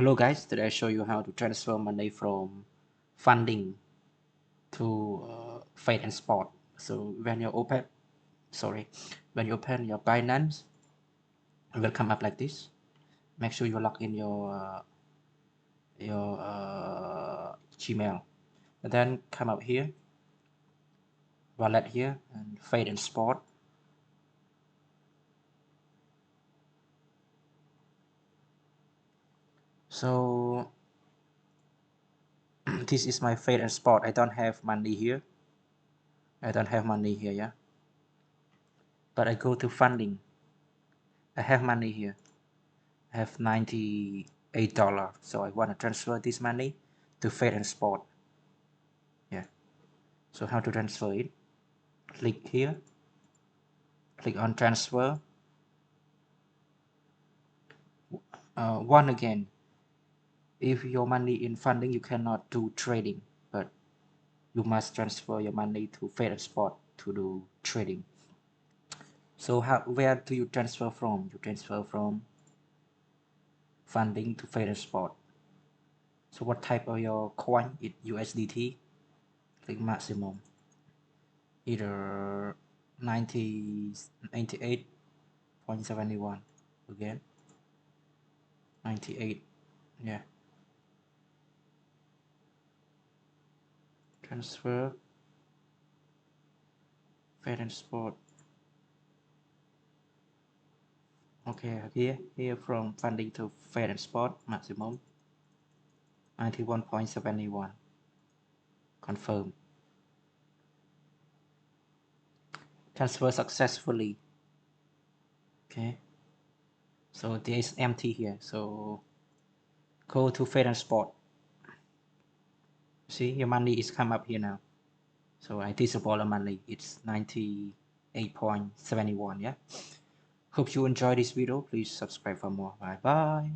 Hello guys, today I show you how to transfer money from funding to fiat and spot. So when you open your Binance, it will come up like this. Make sure you log in your Gmail, and then come up here, wallet here, and fiat and spot. So this is my fiat and spot. I don't have money here. Yeah. But I go to funding. I have money here. I have $98. So I want to transfer this money to fiat and spot. Yeah. So how to transfer it? Click here. Click on transfer. One again. If your money in funding, you cannot do trading, but you must transfer your money to fiat and spot to do trading. So where do you transfer from? You transfer from funding to fiat and spot. So what type of your coin? It USDT. Click maximum. Either 98.71 again. 98. Yeah. Transfer fiat and spot. Okay, here from funding to fiat and spot maximum 91.71. Confirm. Transfer successfully. Okay. So there is empty here. So go to fiat and spot. See, your money is come up here now. So I disable the money. It's 98.71. Yeah. Hope you enjoy this video. Please subscribe for more. Bye bye.